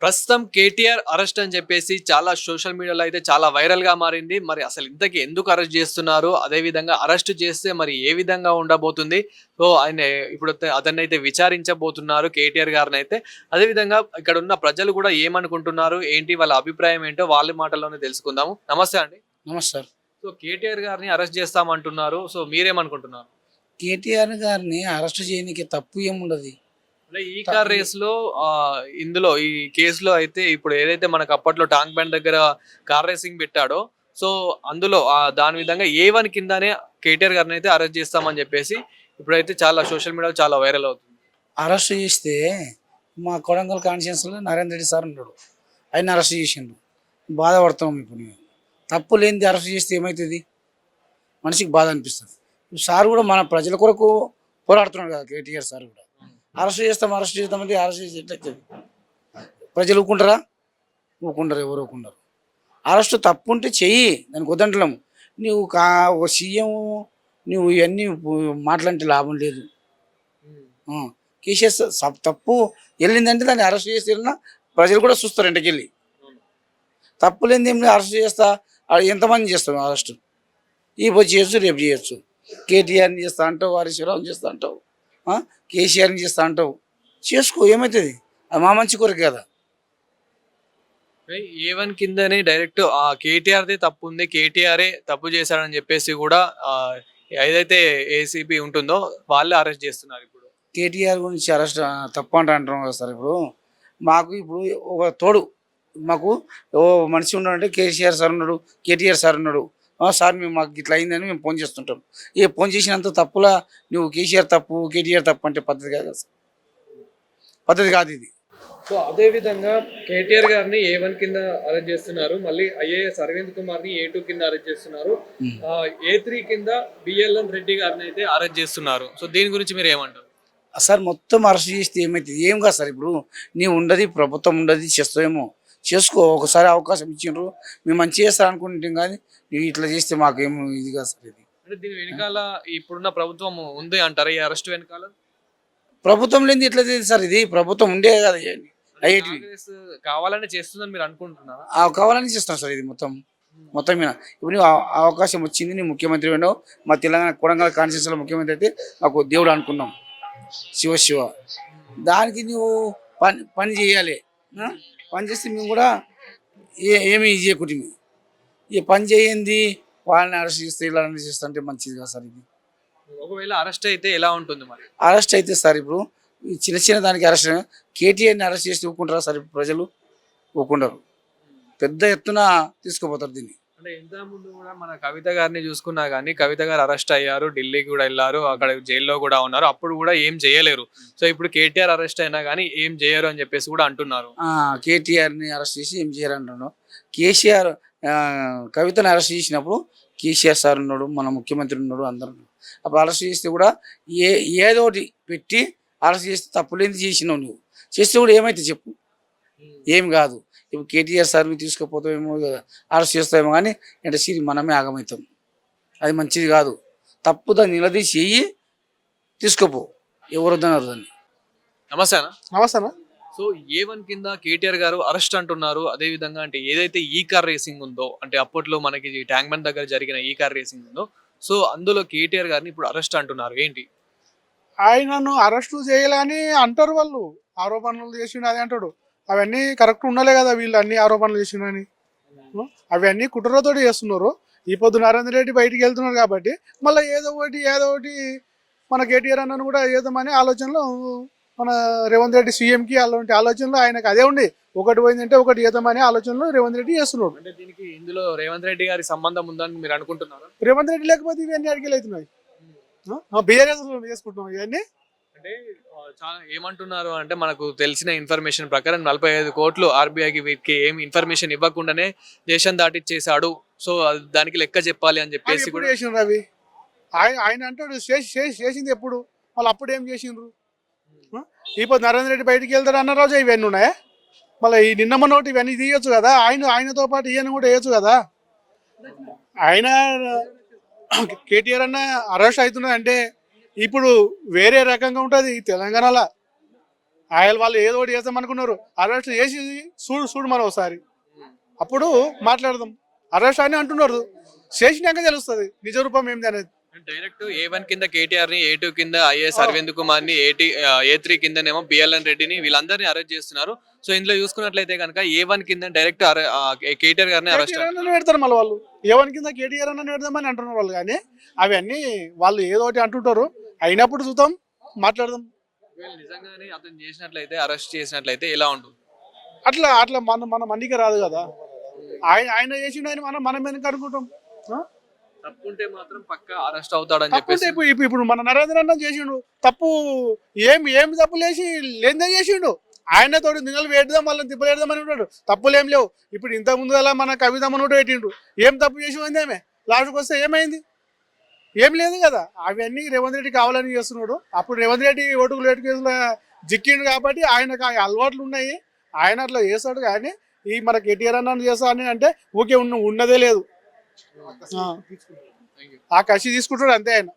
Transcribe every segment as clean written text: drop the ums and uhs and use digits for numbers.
ప్రస్తుతం కేటీఆర్ అరెస్ట్ అని చెప్పేసి చాలా సోషల్ మీడియాలో అయితే చాలా వైరల్ గా మారింది. మరి అసలు ఇంతకీ ఎందుకు అరెస్ట్ చేస్తున్నారు? అదే విధంగా అరెస్ట్ చేస్తే మరి ఏ విధంగా ఉండబోతుంది? సో ఆయన ఇప్పుడు అతన్నైతే విచారించబోతున్నారు కేటీఆర్ గారినైతే. అదే విధంగా ఇక్కడ ఉన్న ప్రజలు కూడా ఏమనుకుంటున్నారు? ఏంటి వాళ్ళ అభిప్రాయం ఏంటో వాళ్ళ మాటల్లోనే తెలుసుకుందాము. నమస్తే అండి. నమస్కారం. సో కేటీఆర్ గారిని అరెస్ట్ చేస్తామంటున్నారు. సో మీరేమనుకుంటున్నారు? కేటీఆర్ గారిని అరెస్ట్ చేయనీకి తప్పు ఏముండదు. అంటే ఈ కార్ రేస్ లో ఇందులో ఈ కేసులో అయితే ఇప్పుడు ఏదైతే మనకు అప్పట్లో టాంక్ బండ్ దగ్గర కార్ రేసింగ్ పెట్టాడో సో అందులో దాని విధంగా A1 కిందనే కేటీఆర్ గారిని అయితే అరెస్ట్ చేస్తామని చెప్పేసి ఇప్పుడైతే చాలా సోషల్ మీడియాలో చాలా వైరల్ అవుతుంది. అరెస్ట్ చేస్తే మా కొడంగల్ కాన్స్టిట్యూన్సీలో నరేంద్ర రెడ్డి సార్ ఉన్నాడు. ఆయన అరెస్ట్ చేసిండు. బాధపడుతున్నాం ఇప్పుడు మేము. తప్పు లేనిది అరెస్ట్ చేస్తే ఏమవుతుంది? మనిషికి బాధ అనిపిస్తుంది. సార్ కూడా మన ప్రజల కొరకు పోరాడుతున్నాడు కదా కేటీఆర్ సార్ కూడా. అరెస్ట్ చేస్తామంటే అరెస్ట్ చేసి ఎట్లయితుంది? ప్రజలు ఊకుంటారా? ఊకుంటారు, ఎవరు ఊకుంటారు. అరెస్ట్ తప్పు ఉంటే చెయ్యి, దానికి వద్దంటలేము. నువ్వు ఒక సీఎం నువ్వు ఇవన్నీ మాట్లాడితే లాభం లేదు. కేసీఆర్ తప్పు వెళ్ళిందంటే దాన్ని అరెస్ట్ చేసి వెళ్ళినా ప్రజలు కూడా చూస్తారు ఇంటికెళ్ళి. తప్పు లేనిది ఏమి అరెస్ట్ చేస్తా, ఎంతమంది చేస్తాం అరెస్ట్? ఈ పొద్దు చేయొచ్చు, రేపు చేయొచ్చు. కేటీఆర్ని చేస్తా అంటావు, హరీశ్వరరావుని చేస్తా అంటావు, కేసీఆర్ని చేస్తా అంటావు. చేసుకో, ఏమవుతుంది? అది మా మంచి కొరకు కదా. A1 కిందనే డైరెక్ట్ కేటీఆర్దే తప్పు ఉంది, కేటీఆరే తప్పు చేశాడని చెప్పేసి కూడా ఏదైతే ఏసీపీ ఉంటుందో వాళ్ళే అరెస్ట్ చేస్తున్నారు ఇప్పుడు. కేటీఆర్ గురించి అరెస్ట్ తప్పు అంటున్నాం కదా సార్. ఇప్పుడు మాకు ఇప్పుడు ఒక తోడు మాకు ఓ మనిషి ఉన్నాడంటే కేసీఆర్ సార్ ఉన్నాడు, కేటీఆర్ సార్ ఉన్నాడు. సార్ మేము మాకు ఇట్లా అయిందని మేము ఫోన్ చేస్తుంటాం. ఫోన్ చేసినంత తప్పులా నువ్వు కేసీఆర్ తప్పు కేటీఆర్ తప్పు అంటే పద్ధతి కాదు సార్. పద్ధతి కాదు ఇది. సో అదే విధంగా కేటీఆర్ గారిని A1 కింద అరెస్ట్ చేస్తున్నారు, మళ్ళీ IAS అరవింద్ కుమార్ ని A2 కింద అరెస్ట్ చేస్తున్నారు, A3 కింద BLN రెడ్డి గారిని అయితే అరెస్ట్ చేస్తున్నారు. సో దీని గురించి మీరు ఏమంటారు? సార్ మొత్తం అరెస్ట్ చేస్తే ఏమవుతుంది? ఏం కాదు సార్. ఇప్పుడు నీవు ఉండదు, ప్రభుత్వం ఉండదు, చేస్తావేమో చేసుకో. ఒకసారి అవకాశం ఇచ్చిండ్రు, మేము మంచి చేస్తారు అనుకుంటాం, కానీ నువ్వు ఇట్లా చేస్తే మాకేమో ఇది కాదు సార్. ఇది అంటే దీని వెనకాల ఇప్పుడున్న ప్రభుత్వం ఉంది అంటారా? ఈ అరెస్ట్ వెనకాల ప్రభుత్వం లేని ఎట్లా చేయాలి సార్? ఇది ప్రభుత్వం ఉండే కదా. కావాలని చేస్తుందని మీరు అనుకుంటున్నారా? కావాలని చేస్తున్నాం సార్. ఇది మొత్తం మీద ఇప్పుడు నువ్వు అవకాశం వచ్చింది, నీ ముఖ్యమంత్రి అయినావు. మా తెలంగాణ కొడంగల్ కాన్స్టిట్యూన్సీలో ముఖ్యమంత్రి అయితే మాకు దేవుడు అనుకున్నాం, శివ. దానికి నువ్వు పని చేయాలి. పని చేస్తే మేము కూడా ఏమి చేయకుంటే ఈ పని చేయండి వాళ్ళని అరెస్ట్ చేస్తే ఇలా అరెస్ట్ చేస్తా అంటే మంచిది కదా సార్. ఇది ఒకవేళ అరెస్ట్ అయితే ఎలా ఉంటుంది మరి? అరెస్ట్ అయితే సార్ ఇప్పుడు చిన్న దానికి అరెస్ట్, కేటీఆర్ని అరెస్ట్ చేసి ఊకుంటారా సార్? ప్రజలు ఊకుంటారు, పెద్ద ఎత్తున తీసుకుపోతారు దీన్ని. అంటే ఇంత ముందు కూడా మన కవిత గారిని చూసుకున్నా కానీ కవిత గారు అరెస్ట్ అయ్యారు, ఢిల్లీకి కూడా వెళ్ళారు, అక్కడ జైల్లో కూడా ఉన్నారు, అప్పుడు కూడా ఏం చేయలేరు. సో ఇప్పుడు కేటీఆర్ అరెస్ట్ అయినా కానీ ఏం చేయరు అని చెప్పేసి కూడా అంటున్నారు. కేటీఆర్ని అరెస్ట్ చేసి ఏం చేయరు అంటున్నాడు. కేసీఆర్ కవితను అరెస్ట్ చేసినప్పుడు కేసీఆర్ సార్ ఉన్నాడు, మన ముఖ్యమంత్రి ఉన్నాడు, అందరూ. అప్పుడు అరెస్ట్ చేస్తే కూడా ఏదో ఒకటి పెట్టి అరెస్ట్ చేస్తే తప్పులేంది చేసినావు. నువ్వు చేస్తే కూడా ఏమైతే చెప్పు? ఏం కాదు. ఇప్పుడు కేటీఆర్ సార్ని తీసుకుపోతామేమో, అరెస్ట్ చేస్తామేమో, కానీ అంటే సిరి మనమే ఆగమవుతాం. అది మంచిది కాదు. తప్పు దాన్ని నిలదీసి చెయ్యి, తీసుకుపో. ఎవరు వద్దన్నారు దాన్ని. నమస్తేనా. సో A1 కింద కేటీఆర్ గారు అరెస్ట్ అంటున్నారు. అదే విధంగా అంటే ఏదైతే ఈ కార్ రేసింగ్ ఉందో, అంటే అప్పట్లో మనకి ట్యాంక్ బండ్ దగ్గర జరిగిన ఈ కార్ రేసింగ్ ఉందో, సో అందులో కేటీఆర్ గారిని ఇప్పుడు అరెస్ట్ అంటున్నారు. ఏంటి? ఆయనను అరెస్టు చేయాలని అంటారు వాళ్ళు. ఆరోపణలు చేసిండు అది అంటాడు. అవన్నీ కరెక్ట్ ఉండలే కదా, వీళ్ళు అన్ని ఆరోపణలు చేసిండని. అవన్నీ కుట్రతోటి చేస్తున్నారు. ఈ పొద్దు నరేంద్ర రెడ్డి బయటికి వెళ్తున్నారు కాబట్టి మళ్ళీ ఏదో ఒకటి మన కేటీఆర్ అన్నను కూడా ఏదమని ఆలోచనలో మన రేవంత్ రెడ్డి సీఎంకి అలాంటి ఆలోచనలో ఆయనకు అదే ఉండి ఒకటి పోయిందంటే ఒకటి ఏదమని ఆలోచనలో రేవంత్ రెడ్డి చేస్తున్నాడు. అంటే దీనికి ఇందులో రేవంత్ రెడ్డి గారి సంబంధం ఉందని మీరు అనుకుంటున్నారా? రేవంత్ రెడ్డి లేకపోతే ఇవన్నీ అడిగేలు అవుతున్నాయి. బీఆర్ఎస్ చేసుకుంటున్నాం ఇవన్నీ. అంటే చాలా ఏమంటున్నారు అంటే మనకు తెలిసిన ఇన్ఫర్మేషన్ ప్రకారం 45 కోట్లు RBIకి వీటికి ఏం ఇన్ఫర్మేషన్ ఇవ్వకుండానే దేశం దాటిచ్చేసాడు, సో దానికి లెక్క చెప్పాలి అని చెప్పేసి కూడా చేసిండ్రు. అవి ఆయన అంటాడు చేసింది ఎప్పుడు, వాళ్ళు అప్పుడు ఏం చేసిండ్రు? ఇప్పుడు నరేంద్ర రెడ్డి బయటికి వెళ్తాడు అన్న రోజు ఇవన్నీ ఉన్నాయా? మళ్ళీ ఈ నిన్న మొన్న ఒకటి ఇవన్నీ తీయొచ్చు కదా. ఆయనతో పాటు ఈయన కూడా వేయచ్చు కదా. ఆయన కేటీఆర్ అన్న అరెస్ట్ అవుతున్నది అంటే ఇప్పుడు వేరే రకంగా ఉంటుంది తెలంగాణలో. ఆయన వాళ్ళు ఏదో ఒకటి చేద్దాం అనుకున్నారు. అరెస్ట్ చేసి చూడు చూడు మనం ఒకసారి, అప్పుడు మాట్లాడదాం. అరెస్ట్ అని అంటున్నారు, చేసినాక తెలుస్తుంది నిజ రూపం ఏంది అనేది. డైరెక్ట్ A1 కింద కేటీఆర్ ని, A2 కింద ఐఏఎస్ అరవింద్ కుమార్ ని, A3 కిందనేమో బిఎల్ఎన్ రెడ్డిని, వీళ్ళందరినీ అరెస్ట్ చేస్తున్నారు. సో ఇందులో చూసుకున్నట్లయితే కనుక A1 కింద డైరెక్ట్ కేటీఆర్ గారిని అరెస్ట్ కేటీఆర్ అన్న పెడతారు మళ్ళీ వాళ్ళు. ఏవన్ కింద కేటీఆర్ అన్న పెడదామని అంటున్నారు వాళ్ళు. కానీ అవన్నీ వాళ్ళు ఏదో ఒకటి అంటుంటారు. అయినప్పుడు చూద్దాం, మాట్లాడదాం. నిజంగానే అతను చేసినట్లయితే, అరెస్ట్ చేసినట్లయితే ఎలా ఉంటుంది? అట్లా అట్లా మన మందికి రాదు కదా. ఆయన చేసిండు అని మనం ఎందుకు అనుకుంటాం? తప్పుంటే మాత్రం పక్క అరెస్ట్ అవుతాడని తప్పు చెప్పేసి ఇప్పుడు మన నరేంద్ర అన్న చేసిండు తప్పు. ఏం తప్పు లేచి లేదే చేసిండు. ఆయనతో నిన్నలు వేద్దాం వాళ్ళని తిప్పలేద్దాం అని ఉంటాడు. తప్పులు ఏం లేవు. ఇప్పుడు ఇంత ముందు అలా మన కవితమ్మను కూడా పెట్టిండు. ఏం తప్పు చేసి ఏమే లాస్ట్కి వస్తే ఏమైంది? ఏం లేదు కదా. అవన్నీ రేవంత్ రెడ్డి కావాలని చేస్తున్నాడు. అప్పుడు రేవంత్ రెడ్డి ఓటుకు లేటు కేసులో జిక్కిండు కాబట్టి ఆయనకు ఆ అలవాట్లు ఉన్నాయి. ఆయన అట్లా చేస్తాడు. కానీ ఈ మన కేటీఆర్ అన్న చేస్తా అని అంటే ఊకే ఉన్నదే లేదు. ఆ కసి తీసుకుంటాడు అంతే ఆయన.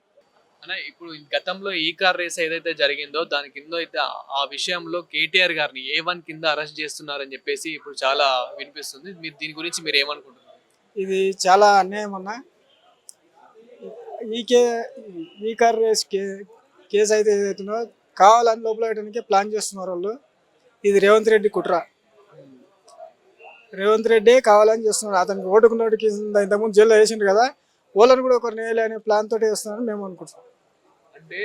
అన్న ఇప్పుడు గతంలో ఈ కార్ రేస్ ఏదైతే జరిగిందో దాని కింద అయితే ఆ విషయంలో కేటీఆర్ గారిని A1 కింద అరెస్ట్ చేస్తున్నారని చెప్పేసి ఇప్పుడు చాలా వినిపిస్తుంది. మీరు దీని గురించి మీరు ఏమనుకుంటున్నారు? ఇది చాలా అన్యాయం అన్న. ఈ కార్ రేస్ కేసు అయితే ఏదైతుందో కావాలని లోపల పెట్టడానికి ప్లాన్ చేస్తున్నారు వాళ్ళు. ఇది రేవంత్ రెడ్డి కుట్ర. రేవంత్ రెడ్డి కావాలని చేస్తున్నారు. అతనికి ఓటుకున్నోటికి ఇంతకుముందు జైల్లో వేసిండు కదా, వాళ్ళని కూడా ఒకరిని వేయాలి అనే ప్లాన్ తోటి వేస్తున్నారని మేము అనుకుంటున్నాం. అంటే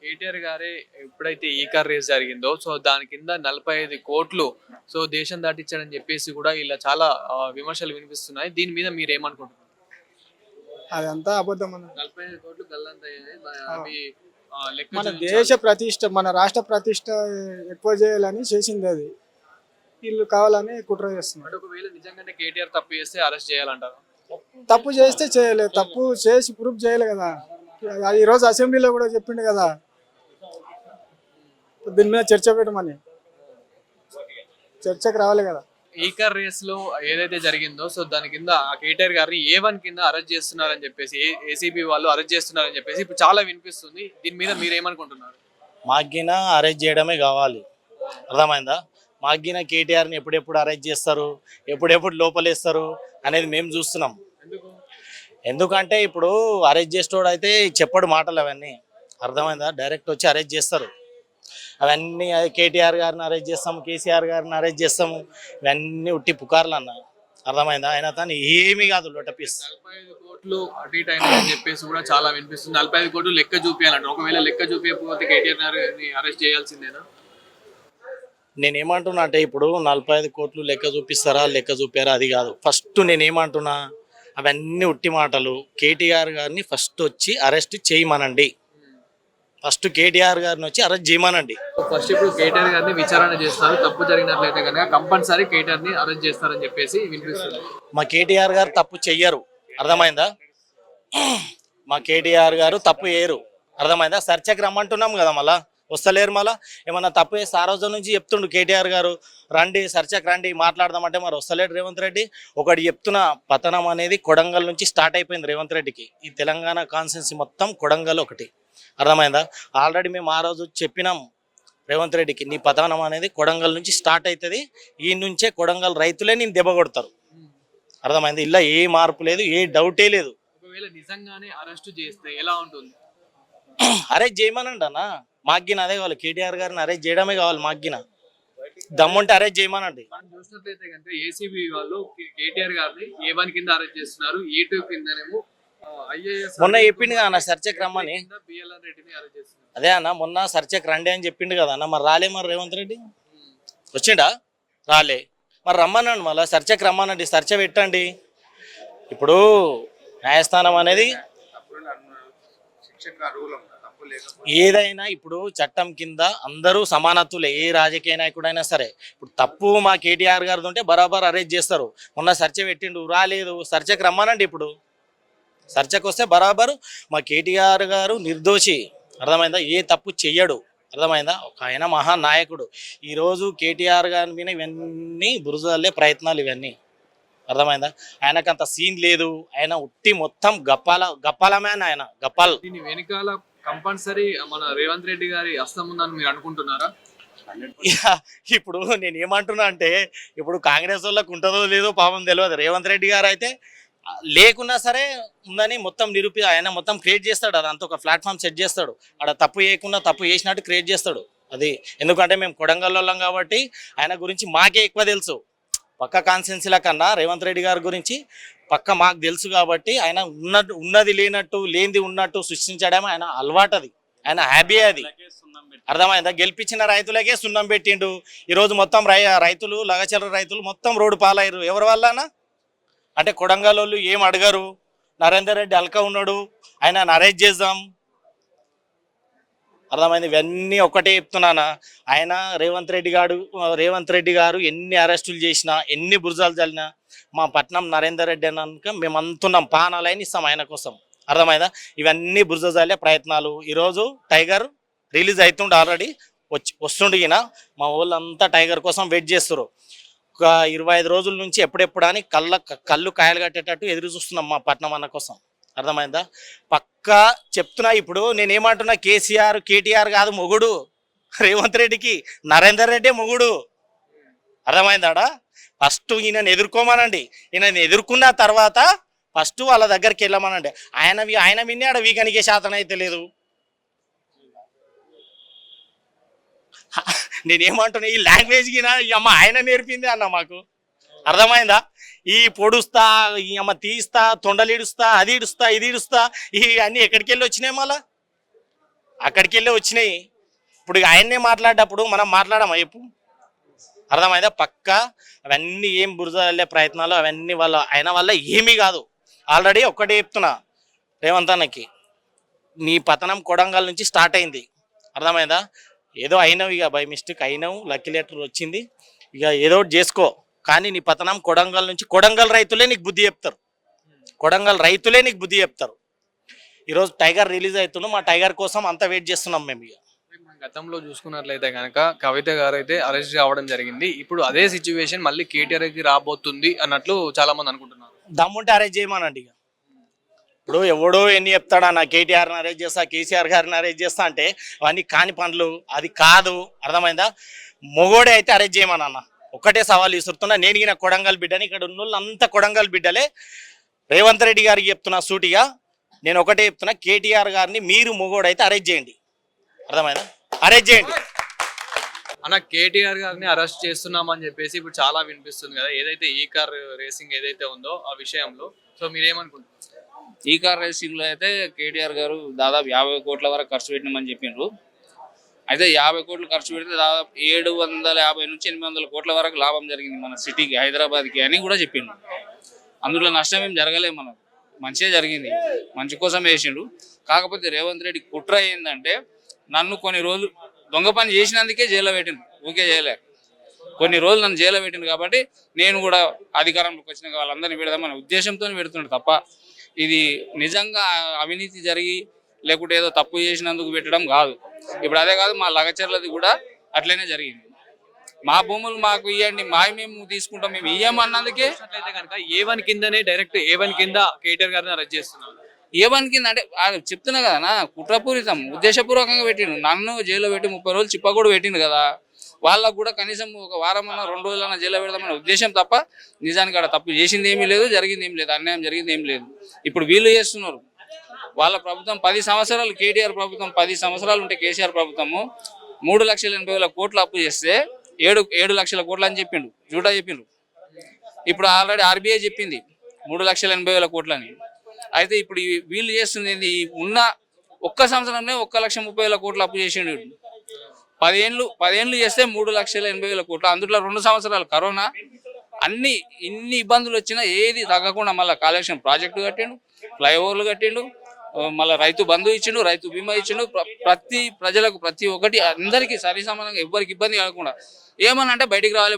కేటీఆర్ గారే ఎప్పుడైతే ఈ కార్ రేస్ జరిగిందో సో దాని కింద 45 కోట్లు సో దేశం దాటిచ్చాడని చెప్పేసి కూడా ఇలా చాలా విమర్శలు వినిపిస్తున్నాయి. దీని మీద మీరు ఏమనుకుంటున్నారు? అదంతా అబద్ధం అన్న. 45 కోట్లు గల్లంత అవి లెక్క మన చూపించాలి. దేశ ప్రతిష్ట, మన రాష్ట్ర ప్రతిష్ట ఎక్కువ చేయాలని చేసింది అది. వీళ్ళు కావాలని కుట్ర చేస్తున్నారు. అంటే ఒకవేళ నిజంగానే కేటీఆర్ తప్పు చేస్తే అరెస్ట్ చేయాలంటారు. తప్పు చేస్తే చేయలేదు, తప్పు చేసి ప్రూఫ్ చేయాలి కదా. ఈ రోజు అసెంబ్లీలో కూడా చెప్పిండు కదా దీని మీద చర్చ పెట్టమని. చర్చకు రావాలి కదా. ఈ కార్ రేస్ లో ఏదైతే జరిగిందో సో దాని కింద ఆ కేటీఆర్ గారిని A1 కింద అరెస్ట్ చేస్తున్నారని చెప్పేసి ఏసీబీ వాళ్ళు అరెస్ట్ చేస్తున్నారని చెప్పేసి ఇప్పుడు చాలా వినిపిస్తుంది. దీని మీద మీరు ఏమనుకుంటున్నారు? మాగ్గిన అరెస్ట్ చేయడమే కావాలి. అర్థమైందా? మాగ్గిన కేటీఆర్ని ఎప్పుడెప్పుడు అరెస్ట్ చేస్తారు, ఎప్పుడెప్పుడు లోపలేస్తారు అనేది మేము చూస్తున్నాం. ఎందుకంటే ఇప్పుడు అరెస్ట్ చేసేటోడు అయితే చెప్పడు మాటలు అవన్నీ. అర్థమైందా? డైరెక్ట్ వచ్చి అరెస్ట్ చేస్తారు. అవన్నీ కేటీఆర్ గారిని అరెస్ట్ చేస్తాము, కేసీఆర్ గారిని అరెస్ట్ చేస్తాము, ఇవన్నీ ఉట్టి పుకార్లు అన్న. అర్థమైందా? ఆయన తను ఏమీ కాదు లోటపీస్. 45 కోట్లు అటు ఇటు అయినాయని చెప్పేసి కూడా చాలా వినిపిస్తుంది. 45 కోట్లు లెక్క చూపించాలంట. ఒకవేళ లెక్క చూపించకపోతే కేటీఆర్ గారిని అరెస్ట్ చేయాల్సిందేనా? నేనేమంటున్నా అంటే ఇప్పుడు 45 కోట్లు లెక్క చూపిస్తారా లెక్క చూపారా అది కాదు. ఫస్ట్ నేనేమంటున్నా అవన్నీ ఉట్టి మాటలు. కేటీఆర్ గారిని ఫస్ట్ వచ్చి అరెస్ట్ చేయమనండి. ఫస్ట్ కేటీఆర్ గారిని వచ్చి అరెస్ట్ చేయమనండి. ఫస్ట్ ఇప్పుడు కేటీఆర్ గారిని విచారణ చేస్తారు. తప్పు జరిగినట్లయితే కనుక కంపల్సరీ కేటీఆర్ ని అరెస్ట్ చేస్తారని చెప్పేసి వినిపిస్తుంది. మా కేటీఆర్ గారు తప్పు చెయ్యరు. అర్థమైందా? మా కేటీఆర్ గారు తప్పు చేయరు. అర్థమైందా? చర్చకి రమ్మంటున్నాం కదా, మళ్ళా వస్తలేరు. మళ్ళీ ఏమన్నా తప్పు చేస్తే ఆ రోజు నుంచి చెప్తుండు కేటీఆర్ గారు, రండి చర్చకు రండి మాట్లాడదామంటే మరి వస్తలేడు రేవంత్ రెడ్డి. ఒకటి చెప్తున్నా, పతనం అనేది కొడంగల్ నుంచి స్టార్ట్ అయిపోయింది రేవంత్ రెడ్డికి. ఈ తెలంగాణ కాన్స్టిట్యున్సీ మొత్తం కొడంగల్ ఒకటి. అర్థమైందా? ఆల్రెడీ మేము ఆ రోజు చెప్పినాం రేవంత్ రెడ్డికి, నీ పతనం అనేది కొడంగల్ నుంచి స్టార్ట్ అవుతుంది, ఈ నుంచే కొడంగల్ రైతులే నేను దెబ్బ కొడతారు. అర్థమైంది? ఇలా ఏ మార్పు లేదు, ఏ డౌటే లేదు. ఒకవేళ నిజంగానే అరెస్ట్ చేస్తే ఎలా ఉంటుంది? అరెస్ట్ చేయమనండి అన్న. మాగ్గిన అదే కావాలి, కేటీఆర్ గారిని అరెస్ట్ చేయడమే కావాలి. మాగ్గిన దమ్ముంటే అరెస్ట్ చేయమనండి. మనం చూసినట్లయితే కనుక ఏసీబీ వాళ్ళు కేటీఆర్ గారిని A1 కింద అరెస్ట్ చేస్తున్నారు, A2 కిందనేమో ఐఏఎస్ మొన్న చెప్పిండు కదా అన్న చర్చకు రమ్మని. బిఎల్ఎన్ రెడ్డిని అరెస్ట్ చేస్తున్నారు. అదే అన్న మొన్న చర్చకు రండి అని చెప్పిండు కదా అన్న. మరి రాలే మరి రేవంత్ రెడ్డి వచ్చిండా? రాలే. మరి రమ్మనండి, మళ్ళీ చర్చకు రమ్మనండి, చర్చ పెట్టండి. ఇప్పుడు న్యాయస్థానం అనేది ఏదైనా ఇప్పుడు చట్టం కింద అందరూ సమానత్తులే. ఏ రాజకీయ నాయకుడైనా సరే ఇప్పుడు తప్పు మా కేటీఆర్ గారిది ఉంటే బరాబర్ అరెస్ట్ చేస్తారు. మొన్న చర్చ పెట్టిండు, రాలేదు. చర్చకు రమ్మనండి. ఇప్పుడు చర్చకు వస్తే బరాబరు మా కేటీఆర్ గారు నిర్దోషి. అర్థమైందా? ఏ తప్పు చెయ్యడు. అర్థమైందా? ఒక ఆయన మహానాయకుడు. ఈరోజు కేటీఆర్ గారి మీద ఇవన్నీ బురదలే ప్రయత్నాలు ఇవన్నీ. అర్థమైందా? ఆయనకు అంత సీన్ లేదు. ఆయన ఉట్టి మొత్తం గప్పాల మ్యాన్. ఆయన గప్పాల్. దీని వెనకాల కంపల్సరీ మన రేవంత్ రెడ్డి గారి హస్తం ఉందని మీరు అనుకుంటున్నారా? ఇక ఇప్పుడు నేను ఏమంటున్నా అంటే ఇప్పుడు కాంగ్రెస్ వాళ్ళకు ఉంటుందో లేదో పాపం తెలియదు. రేవంత్ రెడ్డి గారు అయితే లేకున్నా సరే ఉందని మొత్తం ఆయన మొత్తం క్రియేట్ చేస్తాడు. అదంతా ఒక ప్లాట్ఫామ్ సెట్ చేస్తాడు. ఆడ తప్పు చేయకుండా తప్పు చేసినట్టు క్రియేట్ చేస్తాడు. అది ఎందుకంటే మేము కొడంగల్ వాళ్ళం కాబట్టి ఆయన గురించి మాకే ఎక్కువ తెలుసు. పక్క కాన్స్టిట్యున్సీల కన్నా రేవంత్ రెడ్డి గారి గురించి పక్క మాకు తెలుసు కాబట్టి ఆయన ఉన్నది లేనట్టు లేనిది ఉన్నట్టు సృష్టించడం ఆయన అలవాటు. అది ఆయన హ్యాబీ. అది అర్థమైందా? గెలిపించిన రైతులకే సున్నం పెట్టిండు. ఈరోజు మొత్తం రైతులు లగచర్ర రైతులు మొత్తం రోడ్డు పాలయ్యారు. ఎవరి వల్లనా అంటే కొడంగల్ వాళ్ళు ఏం అడగరు. నరేందర్ రెడ్డి అల్కా ఉన్నాడు, ఆయన అరెస్ట్ చేద్దాం. అర్థమైంది? ఇవన్నీ ఒక్కటే చెప్తున్నానా, ఆయన రేవంత్ రెడ్డి గారు ఎన్ని అరెస్టులు చేసినా ఎన్ని బురజాలు చల్లినా మా పట్నం నరేందర్ రెడ్డి అన్నాక మేము అంతున్నాం, పానాలైన ఇస్తాం ఆయన కోసం. అర్థమైందా? ఇవన్నీ బురజ చల్లే ప్రయత్నాలు. ఈరోజు టైగర్ రిలీజ్ అవుతుండే, ఆల్రెడీ వస్తుండే. ఈయన మా వాళ్ళంతా టైగర్ కోసం వెయిట్ చేస్తారు. ఒక 25 రోజుల నుంచి ఎప్పుడెప్పుడు అని కళ్ళు కాయలు కట్టేటట్టు ఎదురు చూస్తున్నాం మా పట్నం అన్న కోసం. అర్థమైందా? పక్కా చెప్తున్నా. ఇప్పుడు నేనేమంటున్నా, కేటీఆర్ కాదు మొగుడు రేవంత్ రెడ్డికి, నరేందర్ రెడ్డే మొగుడు. అర్థమైందాడా? ఫస్ట్ ఈయనని ఎదుర్కోమనండి. ఈయనని ఎదుర్కొన్న తర్వాత ఫస్ట్ వాళ్ళ దగ్గరికి వెళ్ళమనండి. ఆయన విని ఆడ వీకనికే శాతం అయితే లేదు. నేనేమంటున్నా, ఈ లాంగ్వేజ్కి ఈ అమ్మ ఆయన నేర్పింది అన్న మాకు. అర్థమైందా? ఈ పొడుస్తా, ఈ అమ్మ తీస్తా, తొండలిడుస్తా, అది ఇడుస్తా, ఇది ఇడుస్తా, ఇవన్నీ ఎక్కడికి వెళ్ళి వచ్చినాయి? మళ్ళా అక్కడికి వెళ్ళి వచ్చినాయి. ఇప్పుడు ఆయన్నే మాట్లాడేటప్పుడు మనం మాట్లాడమా చెప్పు? అర్థమైందా? పక్క అవన్నీ ఏం బురద వెళ్ళే ప్రయత్నాలు అవన్నీ ఆయన వల్ల ఏమీ కాదు. ఆల్రెడీ ఒక్కటే చెప్తున్నా రేవంత్ అన్నకి, నీ పతనం కొడంగల్ నుంచి స్టార్ట్ అయింది. అర్థమైందా? ఏదో అయినావు, ఇక బై మిస్టేక్ అయినావు, లక్కీ లెటర్ వచ్చింది, ఇక ఏదో ఒకటి చేసుకో. కానీ నీ పతనం కొడంగల్ నుంచి, కొడంగల్ రైతులే నీకు బుద్ధి చెప్తారు. కొడంగల్ రైతులే నీకు బుద్ధి చెప్తారు. ఈరోజు టైగర్ రిలీజ్ అవుతున్నాం, మా టైగర్ కోసం అంతా వెయిట్ చేస్తున్నాం మేము. ఇక గతంలో చూసుకున్నట్లయితే కనుక కవిత గారు అయితే అరెస్ట్ కావడం జరిగింది. ఇప్పుడు అదే సిచ్యువేషన్ మళ్ళీ కేటీఆర్ కి రాబోతుంది అన్నట్లు చాలా మంది అనుకుంటున్నారు. దమ్ముంటే అరెస్ట్ చేయమనండి. ఇక ఇప్పుడు ఎవడో ఎన్ని చెప్తాడా, నా కేటీఆర్ని అరెస్ట్ చేస్తా, కేసీఆర్ గారిని అరెస్ట్ చేస్తా అంటే అవన్నీ కాని పనులు. అది కాదు. అర్థమైందా? మొగోడే అయితే అరెస్ట్ చేయమనన్న. ఒక్కటే సవాల్ విసురుతున్నా. నేను ఈయన కొడంగల్ బిడ్డని, ఇక్కడ ఉన్న వాళ్ళు అంతా కొడంగల్ బిడ్డలే. రేవంత్ రెడ్డి గారికి చెప్తున్నా సూటిగా, నేను ఒకటే చెప్తున్నా, కేటీఆర్ గారిని మీరు మొగోడైతే అరెస్ట్ చేయండి. అర్థమైందా? అరెస్ట్ చేయండి అన్న. కేటీఆర్ గారిని అరెస్ట్ చేస్తున్నామని చెప్పేసి ఇప్పుడు చాలా వినిపిస్తుంది కదా, ఏదైతే ఈ కార్ రేసింగ్ ఏదైతే ఉందో ఆ విషయంలో. సో మీరేమనుకుంటున్నారు? ఈ కార్ రేసింగ్ లో అయితే కేటీఆర్ గారు దాదాపు 50 కోట్ల వరకు ఖర్చు పెట్టినామని చెప్పిండ్రు. అయితే 50 కోట్లు ఖర్చు పెడితే దాదాపు 750 నుంచి 800 కోట్ల వరకు లాభం జరిగింది మన సిటీకి, హైదరాబాద్కి అని కూడా చెప్పిండ్రు. అందులో నష్టం ఏం జరగలేదు, మనకు మంచిగా జరిగింది, మంచి కోసం వేసిండు. కాకపోతే రేవంత్ రెడ్డి కుట్ర ఏంటంటే, నన్ను కొన్ని రోజులు దొంగ పని చేసినందుకే జైల్లో పెట్టిండు, ఊకే చేయలే. కొన్ని రోజులు నన్ను జైల్లో పెట్టిండు కాబట్టి నేను కూడా అధికారంలోకి వచ్చిన వాళ్ళందరినీ పెడదామనే ఉద్దేశంతో పెడుతున్నాడు తప్ప, ఇది నిజంగా అవినీతి జరిగి లేకుంటే ఏదో తప్పు చేసినందుకు పెట్టడం కాదు. ఇప్పుడు అదే కాదు, మా లగచర్లది కూడా అట్లనే జరిగింది. మా భూములు మాకు ఇవ్వండి, మేము తీసుకుంటాం, మేము ఇయ్యమన్నందుకే. కనుక A1 కిందనే డైరెక్ట్ A1 కింద కేటీఆర్ గారిని అరెస్ట్ చేస్తున్నారు. A1 కింద అంటే చెప్తున్నా కదా నా, కుట్రపూరితం ఉద్దేశపూర్వకంగా పెట్టిండు. నన్ను జైల్లో పెట్టి 30 రోజులు చిప్ప కూడా పెట్టిండు కదా. వాళ్ళకు కూడా కనీసం ఒక వారం అన్న 2 రోజులన్నా జైల్లో పెడదామనే ఉద్దేశం తప్ప నిజానికి అక్కడ తప్పు చేసింది ఏమీ లేదు, జరిగింది ఏం లేదు, అన్యాయం జరిగింది ఏం లేదు. ఇప్పుడు వీళ్ళు చేస్తున్నారు. వాళ్ళ ప్రభుత్వం 10 సంవత్సరాలు, కేటీఆర్ ప్రభుత్వం 10 సంవత్సరాలు ఉంటే కేసీఆర్ ప్రభుత్వము 3,80,000 కోట్లు అప్పు చేస్తే 7 లక్షల కోట్లు అని చెప్పిండు, జూటా చెప్పిండు. ఇప్పుడు ఆల్రెడీ RBI చెప్పింది 3,80,000 కోట్లు అని. అయితే ఇప్పుడు వీళ్ళు చేస్తుంది ఉన్న ఒక్క సంవత్సరంలో 1,30,000 కోట్లు అప్పు చేసిండు. 10 ఏళ్ళు చేస్తే 3,80,000 కోట్లు. అందులో 2 సంవత్సరాలు కరోనా, అన్ని ఇన్ని ఇబ్బందులు వచ్చినా ఏది తగ్గకుండా మళ్ళీ కాళేశ్వరం ప్రాజెక్టు కట్టిండు, ఫ్లైఓవర్లు కట్టిండు, మళ్ళీ రైతు బంధు ఇచ్చిండు, రైతు బీమా ఇచ్చిండు. ప్రతి ప్రజలకు ప్రతి ఒక్కటి అందరికీ సరి సమానంగా ఎవ్వరికి ఇబ్బంది కలగకుండా. ఏమన్నా అంటే బయటికి రావాలి,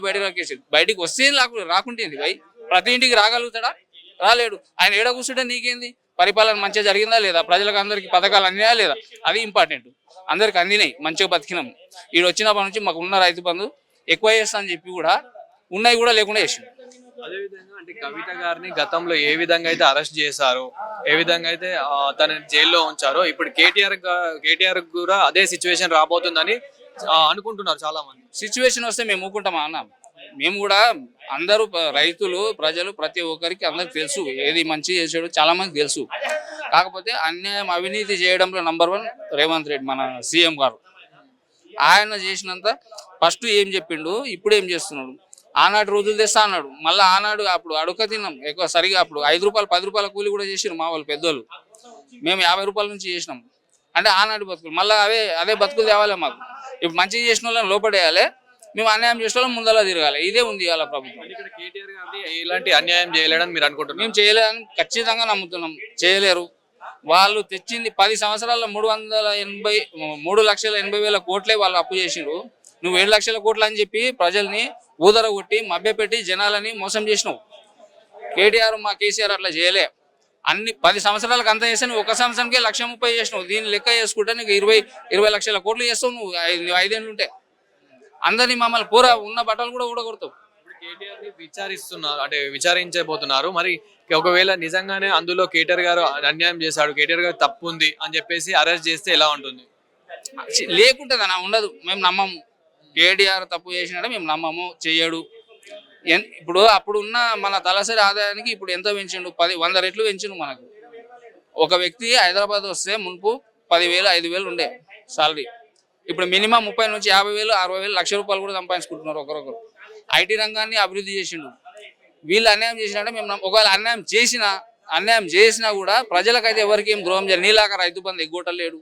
బయటికి వస్తే రాకుంటేంది భయ్, ప్రతి ఇంటికి రాగలుగుతాడా? రాలేడు. ఆయన ఏడ కూర్చుంటే నీకేంది? పరిపాలన మంచిగా జరిగిందా లేదా, ప్రజలకు అందరికి పథకాలు అందినా లేదా, అది ఇంపార్టెంట్. అందరికి అందినాయి, మంచిగా బతికినాం. వీడు వచ్చినప్పటి నుంచి మాకు ఉన్న రైతు బంధు ఎక్కువ చేస్తా అని చెప్పి కూడా ఉన్నాయి కూడా లేకుండా చేసిండు. అదేవిధంగా అంటే కవిత గారిని గతంలో ఏ విధంగా అయితే అరెస్ట్ చేశారో, ఏ విధంగా అయితే తనని జైల్లో ఉంచారో, ఇప్పుడు కేటీఆర్ కూడా అదే సిచ్యువేషన్ రాబోతుందని అనుకుంటున్నారు చాలా మంది. సిచ్యువేషన్ వస్తే మేము ఊరుకుంటామా అన్న? మేము కూడా అందరూ రైతులు ప్రజలు ప్రతి ఒక్కరికి అందరికి తెలుసు ఏది మంచి చేసాడు చాలా మందికి తెలుసు. కాకపోతే అన్యాయం అవినీతి చేయడంలో నంబర్ 1 రేవంత్ రెడ్డి మన సీఎం గారు. ఆయన చేసినంత ఫస్ట్ ఏం చెప్పిండు, ఇప్పుడు ఏం చేస్తున్నాడు? ఆనాడు రోజులు తెస్తా అన్నాడు, మళ్ళీ ఆనాడు అప్పుడు అడుక తిన్నాం ఎక్కువ సరిగా. అప్పుడు 5 రూపాయలు 10 రూపాయల కూలి కూడా చేసిరు మా వాళ్ళు పెద్దోళ్ళు. మేము 50 రూపాయల నుంచి చేసినాం. అంటే ఆనాడు బతుకులు మళ్ళీ అదే బతుకులు తేవాలి మాకు. ఇప్పుడు మంచిగా చేసిన వాళ్ళని లోపడేయాలి, మేము అన్యాయం చేసిన వాళ్ళని ముందలా తిరగాలి. ఇదే ఉంది ఇవాళ ప్రభుత్వం. ఇక్కడ కేటీఆర్ గారిని ఎలాంటి అన్యాయం చేయలేడని మీరు అనుకుంటున్నారు? మేము చేయలేదని ఖచ్చితంగా నమ్ముతున్నాం. చేయలేరు. వాళ్ళు తెచ్చింది 10 సంవత్సరాల్లో 3,80,000 కోట్లే వాళ్ళు అప్పు చేసిండ్రు. నువ్వు 7 లక్షల కోట్లు అని చెప్పి ప్రజల్ని ఊదర కొట్టి మభ్యపెట్టి జనాలని మోసం చేసినావు. కేటీఆర్ మా కేసీఆర్ అట్లా చేయలే. అన్ని 10 సంవత్సరాలకు అంత చేస్తే నువ్వు 1 సంవత్సరానికే 1,30,000 చేసినావు. దీన్ని లెక్క చేసుకుంటే నీకు 20 లక్షల కోట్లు చేస్తావు నువ్వు 5 ఏళ్ళు ఉంటే. అందరినీ మమ్మల్ని పూరా ఉన్న బట్టలు కూడా ఊడగొడతావు. కేటీఆర్ ని విచారిస్తున్నారు, అంటే విచారించబోతున్నారు. మరి ఒకవేళ నిజంగానే అందులో కేటీఆర్ గారు అన్యాయం చేశాడు, కేటీఆర్ గారు తప్పు ఉంది అని చెప్పేసి అరెస్ట్ చేస్తే ఎలా ఉంటుంది? లేకుంటే అన్న ఉండదు. మేము నమ్మము. కేటీఆర్ తప్పు చేసినాడే మేము నమ్మము. చెయ్యడు. ఇప్పుడు అప్పుడున్న మన తలసరి ఆదాయానికి ఇప్పుడు ఎంత పెంచిండు? 100 రెట్లు పెంచిండు మనకు. ఒక వ్యక్తి హైదరాబాద్ వస్తే మునుపు 10,000 5,000 ఉండే సాలరీ. ఇప్పుడు మినిమం 30 నుంచి 50,000 60,000 లక్ష రూపాయలు కూడా సంపాదించుకుంటున్నారు ఒకరొకరు. ఐటీ రంగాన్ని అభివృద్ధి చేసిండు. వీళ్ళు అన్యాయం చేసినట్టే మేము ఒకవేళ అన్యాయం చేసినా కూడా ప్రజలకైతే ఎవరికి ఏం ద్రోహం చేయాలి. నీలాగా రైతు బంధు ఎగ్గొట్టలేడు.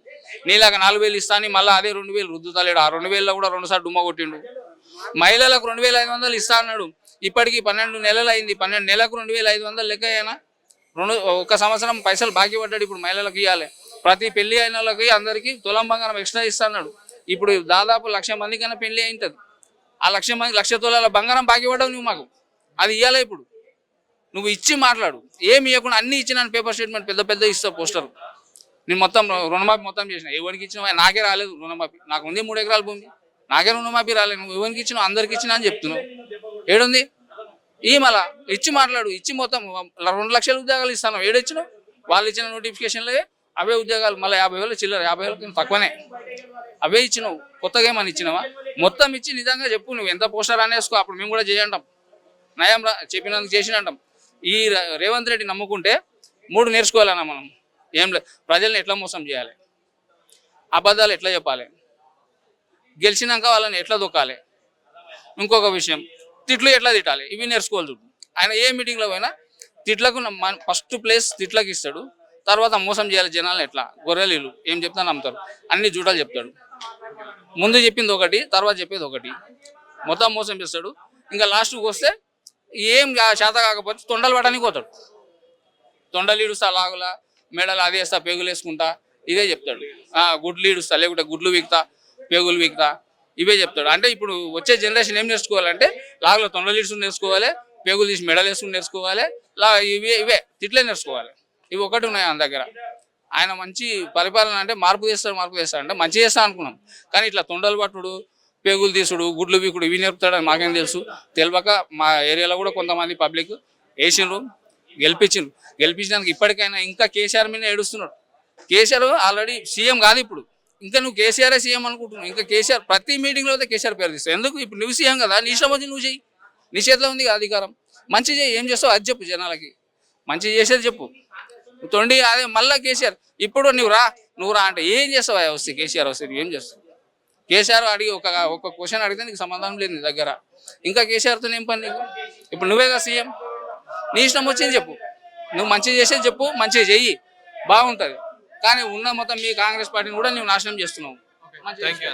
నీలాగా 4,000 ఇస్తాను మళ్ళీ అదే 2,000 రుద్దుతలేడు. ఆ 2,000లో కూడా 2 సార్లు డుమ్మ కొట్టిండు. మహిళలకు 2,500 ఇస్తా అన్నాడు. ఇప్పటికి 12 నెలలు అయింది. 12 నెలలకు 2,500 లెక్క అయినా 1 సంవత్సరం పైసలు బాకీ పడ్డాడు. ఇప్పుడు మహిళలకు ఇవ్వాలి. ప్రతి పెళ్లి అయిన వాళ్ళకి అందరికీ తులం బంగారం ఎక్స్ట్రా ఇస్తా అన్నాడు. ఇప్పుడు దాదాపు 1,00,000 మంది కన్నా పెళ్లి అయింటది. ఆ 1,00,000 మంది 1,00,000 తులాల బంగారం బాకీ పడ్డావు నువ్వు మాకు. అది ఇవ్వాలి. ఇప్పుడు నువ్వు ఇచ్చి మాట్లాడు. ఏమి ఇవ్వకుండా అన్ని ఇచ్చినాను పేపర్ స్టేట్మెంట్ పెద్ద ఇస్తావు పోస్టర్. నేను మొత్తం రుణమాఫీ మొత్తం చేసిన. ఎవరికి ఇచ్చినా నాకే రాలేదు రుణమాఫీ. నాకు ఉంది 3 ఎకరాల భూమి, నాకే రుణమాఫీ రాలేదు. నువ్వు ఎవరికి ఇచ్చినావు? అందరికి ఇచ్చినా అని చెప్తున్నావు. ఏడుంది? ఈ మళ్ళా ఇచ్చి మాట్లాడు. ఇచ్చి మొత్తం 2 లక్షల ఉద్యోగాలు ఇస్తాను. ఏడిచ్చినావు? వాళ్ళు ఇచ్చిన నోటిఫికేషన్లే అవే ఉద్యోగాలు. మళ్ళీ 50,000 చిల్లర, 50,000 తక్కువనే అవే ఇచ్చినావు. కొత్తగా ఏమని ఇచ్చినావా? మొత్తం ఇచ్చి నిజంగా చెప్పు. నువ్వు ఎంత పోస్టర్ అనేసుకో. అప్పుడు మేము కూడా చేయంటాం. నయం చెప్పినందుకు చేసినంటాం. ఈ రేవంత్ రెడ్డి నమ్ముకుంటే 3 నేర్చుకోవాలన్నా మనం. ఏం లేదు, ప్రజల్ని ఎట్లా మోసం చేయాలి, అబద్ధాలు ఎట్లా చెప్పాలి, గెలిచినాక వాళ్ళని ఎట్లా దొక్కాలి, ఇంకొక విషయం తిట్లు ఎట్లా తిట్టాలి, ఇవి నేర్చుకోవాలి. చూడు ఆయన ఏ మీటింగ్లో పోయినా తిట్లకు ఫస్ట్ ప్లేస్ తిట్లకి ఇస్తాడు. తర్వాత మోసం చేయాలి జనాలను ఎట్లా. గొర్రెలు ఏం చెప్తా నమ్ముతారు. అన్ని జూటాలు చెప్తాడు. ముందు చెప్పింది ఒకటి, తర్వాత చెప్పేది ఒకటి. మొత్తం మోసం చేస్తాడు. ఇంకా లాస్ట్కి వస్తే ఏం చేత కాకపోతే తొండలు పడడానికి పోతాడు. తొండలు ఈడుస్తా, లాగులా మెడలు అదే వేస్తా, పేగులు వేసుకుంటా, ఇదే చెప్తాడు. గుడ్లు ఈడుస్తా, లేకుంటే గుడ్లు వీక్తా, పేగులు వీక్తా, ఇవే చెప్తాడు. అంటే ఇప్పుడు వచ్చే జనరేషన్ ఏం నేర్చుకోవాలంటే లాగులో తొండలు ఈడుస్తూ నేర్చుకోవాలి, పేగులు తీసి మెడలు వేసుకుని నేర్చుకోవాలి, ఇవే తిట్లే నేర్చుకోవాలి. ఇవి ఒకటి ఉన్నాయి ఆయన దగ్గర. ఆయన మంచి పరిపాలన అంటే మార్పు చేస్తాడు అంటే మంచి చేస్తా అనుకున్నాం. కానీ ఇట్లా తొండలు పట్టుడు, పేగులు తీసుడు, గుడ్లు వీకుడు ఇవి నేర్పుతాడని మాకేం తెలుసు. తెలియక మా ఏరియాలో కూడా కొంతమంది పబ్లిక్ వేసిండ్రు, గెలిపించినందుకు ఇప్పటికైనా ఇంకా కేసీఆర్ మీద ఏడుస్తున్నాడు. కేసీఆర్ ఆల్రెడీ సీఎం కాదు ఇప్పుడు. ఇంకా నువ్వు కేసీఆర్ సీఎం అనుకుంటున్నావు. ఇంకా కేసీఆర్ ప్రతి మీటింగ్లో అయితే కేసీఆర్ పేరు తీస్తావు. ఎందుకు? ఇప్పుడు నువ్వు సీఎం కదా, నీ ఇష్టం వచ్చి నువ్వు చెయ్యి. నీ చేతిలో ఉంది అధికారం. మంచి చేయి. ఏం చేస్తావు అది చెప్పు జనాలకి. మంచి చేసేది చెప్పు. తొండి అదే మళ్ళీ కేసీఆర్ ఇప్పుడు నువ్వు రా అంటే ఏం చేస్తావు? వస్తే కేసీఆర్ వస్తే ఏం చేస్తావు? కేసీఆర్ అడిగి ఒక క్వశ్చన్ అడిగితే నీకు సమాధానం లేదు నీ దగ్గర. ఇంకా కేసీఆర్తో ఏం పని నీకు? ఇప్పుడు నువ్వే కదా సీఎం. నీ ఇష్టం వచ్చింది చెప్పు. నువ్వు మంచిగా చేసేది చెప్పు, మంచిగా చెయ్యి, బాగుంటుంది. కానీ ఉన్న మొత్తం మీ కాంగ్రెస్ పార్టీని కూడా నువ్వు నాశనం చేస్తున్నావు. Thank you.